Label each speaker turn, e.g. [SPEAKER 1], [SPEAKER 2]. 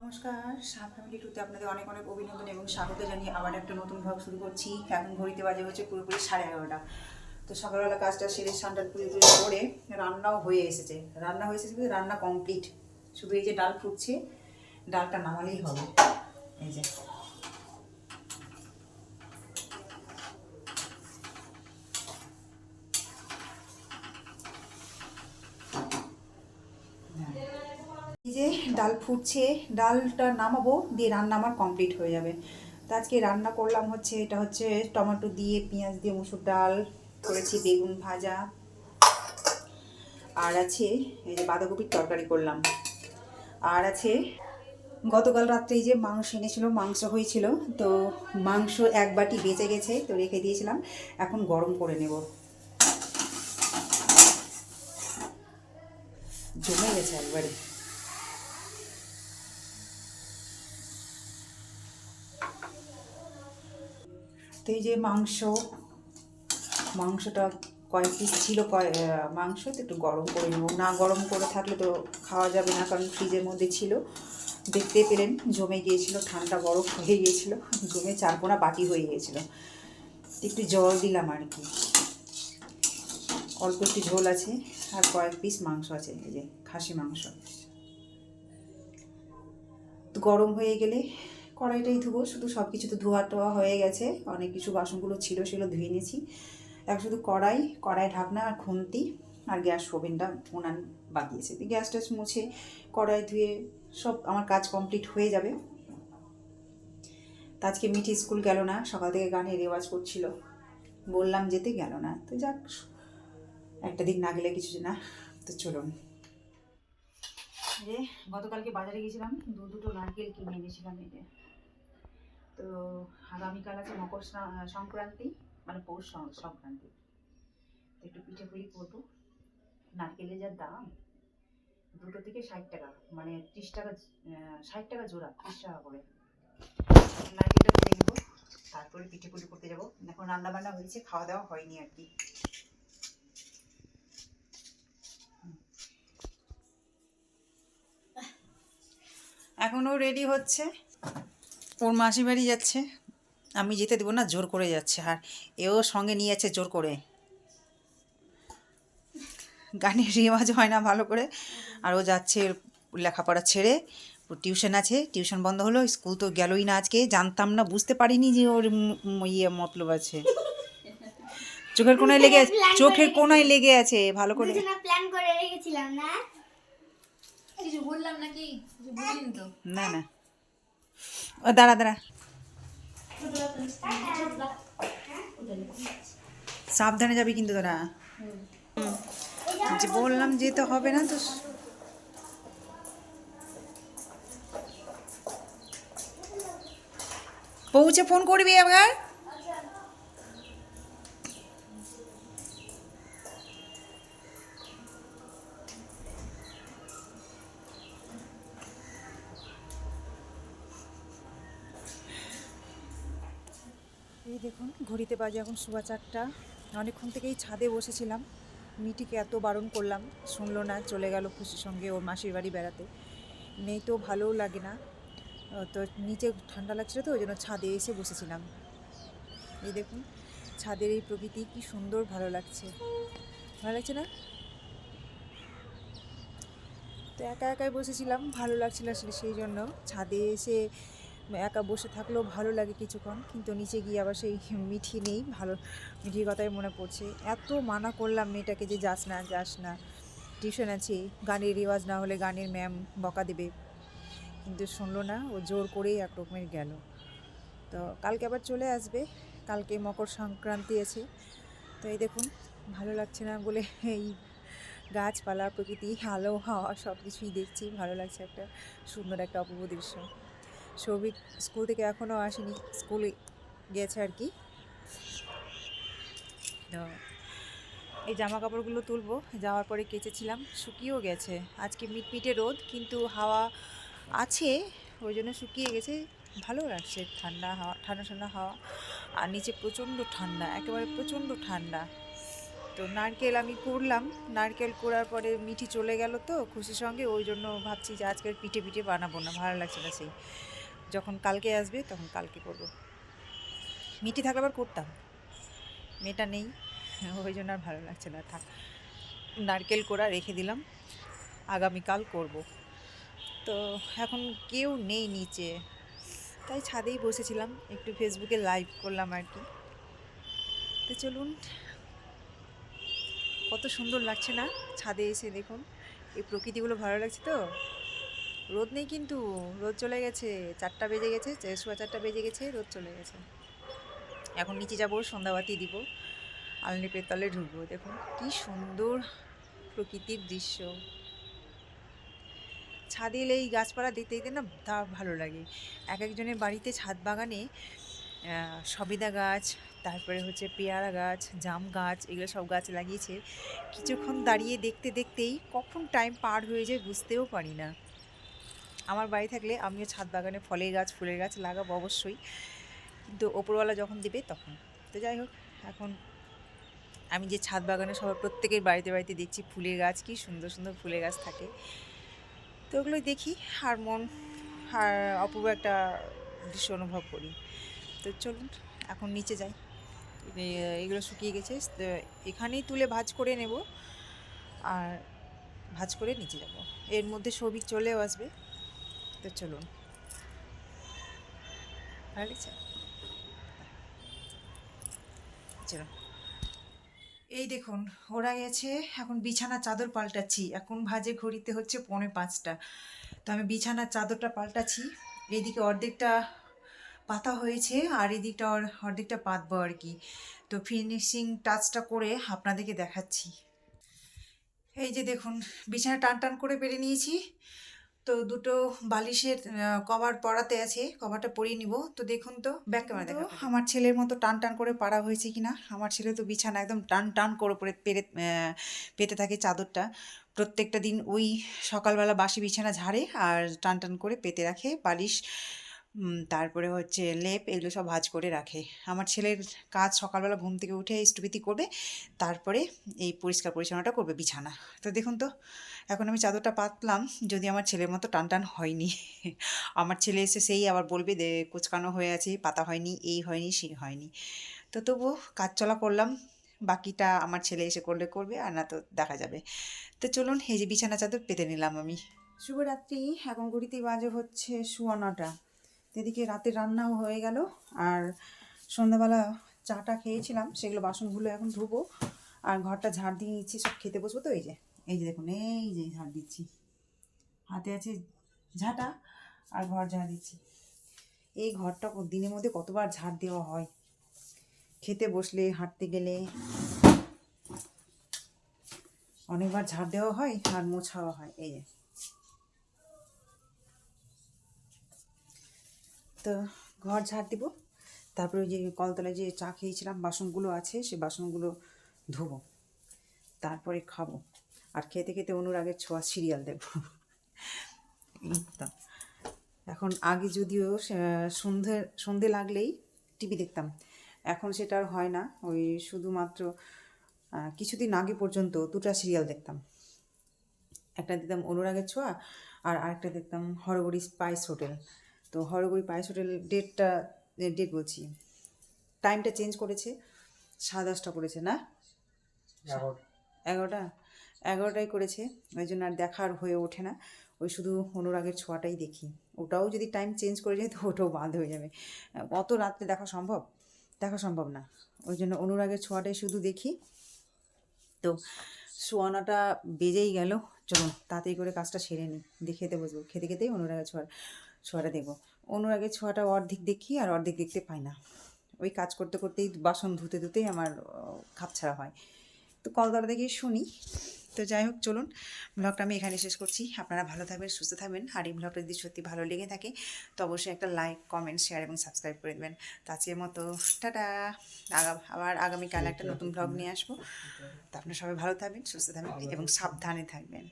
[SPEAKER 1] নমস্কার, সাপ ফ্যামিলি টুতে আপনাদের অনেক অনেক অভিনন্দন এবং স্বাগত জানিয়ে আবার একটা নতুন ভাগ শুরু করছি। এখন ঘড়িতে বাজে হচ্ছে পুরোপুরি 11:30। তো সকালবেলা কাজটা সেরে স্নান পুজো টুজো করে রান্নাও হয়ে এসেছে। রান্না কমপ্লিট। শুধু এই যে ডাল ফুটছে, ডালটা নামালেই হবে। এই যে ডাল ফুটছে, ডালটা নামাবো, দিয়ে রান্না আমার কমপ্লিট হয়ে যাবে। তো আজকে রান্না করলাম হচ্ছে, এটা হচ্ছে টমেটো দিয়ে পেঁয়াজ দিয়ে মুসুর ডাল করেছি, বেগুন ভাজা, আর আছে এই যে বাঁধাকপির তরকারি করলাম, আর আছে গতকাল রাত্রে এই যে মাংস এনেছিল, মাংস হয়েছিল, তো মাংস এক বাটি বেঁচে গেছে, তো রেখে দিয়েছিলাম, এখন গরম করে নেব। জমে গেছে একবারে। তো এই যে মাংসটা কয়েক পিস ছিল, মাংস তো একটু গরম করে নেব। না গরম করে থাকলে তো খাওয়া যাবে না, কারণ ফ্রিজের মধ্যে ছিল। দেখতে পেলেন জমে গিয়েছিল, ঠান্ডা বরফ হয়ে গিয়েছিল, জমে চারকোনা বাটি হয়ে গিয়েছিল। একটু জল দিলাম আর কি, অল্প একটু ঝোল আছে, আর কয়েক পিস মাংস আছে, এই যে খাসি মাংস। তো গরম হয়ে গেলে কড়াইটাই ধুবো, শুধু সব কিছু তো ধোয়া টোয়া হয়ে গেছে, অনেক কিছু বাসনগুলো ছিল সেগুলো ধুয়ে নিয়েছি। এখন শুধু কড়াই ঢাকনা আর খুন্তি আর গ্যাস ওভেনটা উনান বাকি আছে। গ্যাস ট্যাস মুছে কড়াই ধুয়ে সব আমার কাজ কমপ্লিট হয়ে যাবে। তো আজকে মিঠি স্কুল গেল না, সকাল থেকে গানের রেওয়াজ করছিল, বললাম যেতে গেল না। তো যাক, একটা দিন না গেলে কিছু না। তো চলুন, যে গতকালকে বাজারে গেছিলাম, দুটো নারকেল কিনে এনেছিলাম। এই যে, তো আগামীকাল আছে মকর সংক্রান্তি, মানে পৌষ সংক্রান্তি, একটু পিঠে পুলি করবো। নারকেলের যা দাম, দুটো থেকে 60 টাকা, মানে 30 টাকা, 60 টাকা জোড়া, 30 টাকা করে। নারকেলটা কিনে নেবো, তারপরে পিঠে পুলি করতে যাবো। এখন রান্না বান্না হয়েছে, খাওয়া দাওয়া হয়নি আর কি। এখনও রেডি হচ্ছে, ওর মাসি বাড়ি যাচ্ছে, আমি যেতে দেবো না, জোর করে যাচ্ছে। আর এও সঙ্গে নিয়ে যাচ্ছে জোর করে। গানের রেওয়াজ হয় না ভালো করে, আর ও যাচ্ছে লেখাপড়া ছেড়ে। টিউশন আছে, টিউশন বন্ধ হলো, স্কুল তো গেলই না আজকে। জানতাম না, বুঝতে পারিনি যে ওর মতলব আছে। চোখের কোনায় লেগে আছে ভালো করে।
[SPEAKER 2] প্ল্যান করে রেখেছিলাম না,
[SPEAKER 3] কিছু বললাম নাকি? কিছু বলিনি তো।
[SPEAKER 1] না না, ও দাঁড়া, সাবধানে যাবি কিন্তু তোরা। যে বললাম যেতে হবে না তো। পৌঁছে ফোন করবি আবার। এই দেখুন, ঘড়িতে বাজে এখন সোয়া 4টা। অনেকক্ষণ থেকেই ছাদে বসেছিলাম, মিটিকে এত বারণ করলাম, শুনলো না, চলে গেল খুশির সঙ্গে ওর মাসির বাড়ি বেড়াতে। নেই তো ভালোও লাগে না, তো নিচে ঠান্ডা লাগছিল, তো ওই জন্য ছাদে এসে বসেছিলাম। এই দেখুন, ছাদের এই প্রকৃতি কি সুন্দর, ভালো লাগছে না? তো একা একাই বসেছিলাম, ভালো লাগছিল আসলে, সেই জন্য ছাদে এসে একা বসে থাকলেও ভালো লাগে কিছুক্ষণ। কিন্তু নিচে গিয়ে আবার সেই মিঠি নেই, মিঠির কথাই মনে পড়ছে। এত মানা করলাম মেয়েটাকে যে যাস না, টিউশন আছে, গানের রেওয়াজ না হলে গানের ম্যাম বকা দেবে, কিন্তু শুনলো না, ও জোর করেই একরকমের গেল। তো কালকে আবার চলে আসবে, কালকে মকর সংক্রান্তি আছে। তো এই দেখুন, ভালো লাগছে না বলে এই গাছপালা, প্রকৃতি, আলো হাওয়া সব কিছুই দেখছি, ভালো লাগছে, একটা সুন্দর একটা অপূর্ব দৃশ্য। সৌভিক স্কুল থেকে এখনও আসেনি, স্কুলে গেছে আর কি। তো এই জামা কাপড়গুলো তুলবো, যাওয়ার পরে কেচেছিলাম, শুকিয়েও গেছে। আজকে মিটমিটে রোদ, কিন্তু হাওয়া আছে, ওই জন্য শুকিয়ে গেছে। ভালো লাগছে, ঠান্ডা হাওয়া। আর নিচে প্রচণ্ড ঠান্ডা, একেবারে প্রচণ্ড ঠান্ডা। তো নারকেল আমি করলাম, নারকেল করার পরে মিঠি চলে গেল তো খুশির সঙ্গে, ওই জন্য ভাবছি যে আজকের পিঠে পিঠে বানাবো না, ভালো লাগছে না। সেই যখন কালকে আসবে তখন কালকে করব। মিঠি থাকলে আবার করতাম, মেয়েটা নেই, ওই জন্য আর ভালো লাগছে না, থাক। নারকেল কোড়া রেখে দিলাম, আগামীকাল করব। তো এখন কেউ নেই নিচে, তাই ছাদেই বসেছিলাম, একটু ফেসবুকে লাইভ করলাম আর কি। তো চলুন, কত সুন্দর লাগছে না ছাদে এসে, দেখুন এই প্রকৃতিগুলো, ভালো লাগছে তো। রোদ নেই কিন্তু, রোদ চলে গেছে, 4টা বেজে গেছে, 4:15 বেজে গেছে, রোদ চলে গেছে। এখন নিচে যাবো, সন্ধ্যাবাতি দিব, আলনি পেতলে ঢুকবো। দেখুন কি সুন্দর প্রকৃতির দৃশ্য। ছাদে এলে এই গাছপালা দেখতে দেখতে না তা ভালো লাগে। এক একজনের বাড়িতে ছাদ বাগানে সবেদা গাছ, তারপরে হচ্ছে পেয়ারা গাছ, জাম গাছ, এগুলো সব গাছ লাগিয়েছে। কিছুক্ষণ দাঁড়িয়ে দেখতে দেখতেই কখন টাইম পার হয়ে যায় বুঝতেও পারি না। আমার বাড়ি থাকলে আমিও ছাদ বাগানে ফলের গাছ, ফুলের গাছ লাগাবো অবশ্যই, কিন্তু ওপরওয়ালা যখন দেবে তখন। তো যাই হোক, এখন আমি যে ছাদ বাগানে সবার প্রত্যেকের বাড়িতে বাড়িতে দেখছি ফুলের গাছ, কি সুন্দর সুন্দর ফুলের গাছ থাকে, তো ওগুলোই দেখি আর মন আর অপূর্ব একটা দৃশ্য অনুভব করি। তো চলুন এখন নিচে যাই, এগুলো শুকিয়ে গেছে, তো এখানেই তুলে ভাঁজ করে নেব আর ভাঁজ করে নিচে যাব। এর মধ্যে সবিক চলেও আসবে। তো চলুন, ভালো লাগছে, চলুন। এই দেখুন ওরা গেছে, এখন বিছানার চাদর পাল্টাচ্ছি, এখন ভাজে ঘড়িতে হচ্ছে 4:45। তো আমি বিছানার চাদরটা পাল্টাচ্ছি, এদিকে অর্ধেকটা পাতা হয়েছে আর এদিকটা অর্ধেকটা পাতবো আর কি। তো ফিনিশিং টাচটা করে আপনাদেরকে দেখাচ্ছি। এই যে দেখুন, বিছানা টান টান করে পেরে নিয়েছি, তো দুটো বালিশের কভার পরাতে আছে, কভারটা পরিয়ে নিব। তো দেখুন তো ব্যাক ক্যামেরা দেখো, আমার ছেলের মতো টান টান করে পারা হয়েছে কিনা। আমার ছেলে তো বিছানা একদম টান টান করে পেতে থাকে চাদরটা, প্রত্যেকটা দিন ওই সকালবেলা বাসি বিছানা ঝাড়ে আর টান টান করে পেতে রাখে বালিশ, তারপরে হচ্ছে লেপ, এগুলো সব ভাঁজ করে রাখে। আমার ছেলের কাজ সকালবেলা ঘুম থেকে উঠে ইষ্টভৃতি করবে, তারপরে এই পরিষ্কার পরিচ্ছন্নটা করবে বিছানা। তো দেখুন তো এখন আমি চাদরটা পাতলাম, যদি আমার ছেলের মতো টান টান হয়নি। আমার ছেলে এসে সেই আবার বলবে যে কোচকানো হয়ে আছে, পাতা হয়নি, এই হয়নি, সেই হয়নি। তো তবুও কাজ চলা করলাম, বাকিটা আমার ছেলে এসে করলে করবে, আর না তো দেখা যাবে। তো চলুন, এই যে বিছানা চাদর পেতে নিলাম আমি। শুভরাত্রি, এখন ঘড়িতে বাজে হচ্ছে 9:15। এদিকে রাতের রান্নাও হয়ে গেল, আর সন্ধ্যাবেলা চাটা খেয়েছিলাম, সেগুলো বাসনগুলো এখন ধুবো আর ঘরটা ঝাড় দিয়ে নিচ্ছি, সব খেতে বসবো। তো এই যে দেখুন, এই যে ঝাড় দিচ্ছি, হাতে আছে ঝাঁটা আর ঘর ঝাড় দিচ্ছি। এই ঘরটা দিনের মধ্যে কতবার ঝাড় দেওয়া হয়, খেতে বসলে, হাঁটতে গেলে অনেকবার ঝাড় দেওয়া হয় আর মোছাও হয়। এই যে, তো ঘর ঝাড় দিব, তারপরে ওই যে কলতলায় যে চা খেয়েছিলাম বাসনগুলো আছে, সে বাসনগুলো ধোবো, তারপরে খাবো। আর খেতে খেতে অনুরাগের ছোঁয়া সিরিয়াল দেখব। তো এখন আগে যদিও সন্ধে লাগলেই টিভি দেখতাম, এখন সেটা আর হয় না। ওই শুধুমাত্র কিছুদিন আগে পর্যন্ত 2টা সিরিয়াল দেখতাম, একটা দেখতাম অনুরাগের ছোঁয়া আর আরেকটা দেখতাম হরগৌরী স্পাইস হোটেল। তো হরগৌরী স্পাইস হোটেল ডেট বলছি, টাইমটা চেঞ্জ করেছে, 10:30 করেছে না, 11টাই করেছে, ওই জন্য আর দেখার হয়ে ওঠে না। ওই শুধু অনুরাগের ছোঁয়াটাই দেখি, ওটাও যদি টাইম চেঞ্জ করে যায় তো ওটাও বাদ হয়ে যাবে, অত রাত্রে দেখা সম্ভব না। ওই জন্য অনুরাগের ছোঁয়াটাই শুধু দেখি। তো 9:15 বেজেই গেল, চলুন তাড়াতাড়ি করে কাজটা সেরে নিই, দিয়ে খেতে বসবো। খেতে খেতেই অনুরাগের ছোঁয়াটা দেখবো। অনুরাগের ছোঁয়াটা অর্ধেক দেখি আর অর্ধেক দেখতে পাই না, ওই কাজ করতে করতেই, বাসন ধুতে ধুতেই আমার খাপছাড়া হয়। তো কলতলা থেকে শুনি। তো যাই হোক, চলুন ব্লগটা আমি এখানে শেষ করছি। আপনারা ভালো থাকবেন, সুস্থ থাকবেন, আর এই ব্লগটা যদি সত্যি ভালো লেগে থাকে তো অবশ্যই একটা লাইক, কমেন্ট, শেয়ার এবং সাবস্ক্রাইব করে দেবেন। তো আজকের মতো টাটা, আবার আগামীকাল একটা নতুন ব্লগ নিয়ে আসবো। তো আপনারা সবাই ভালো থাকবেন, সুস্থ থাকবেন এবং সাবধানে থাকবেন।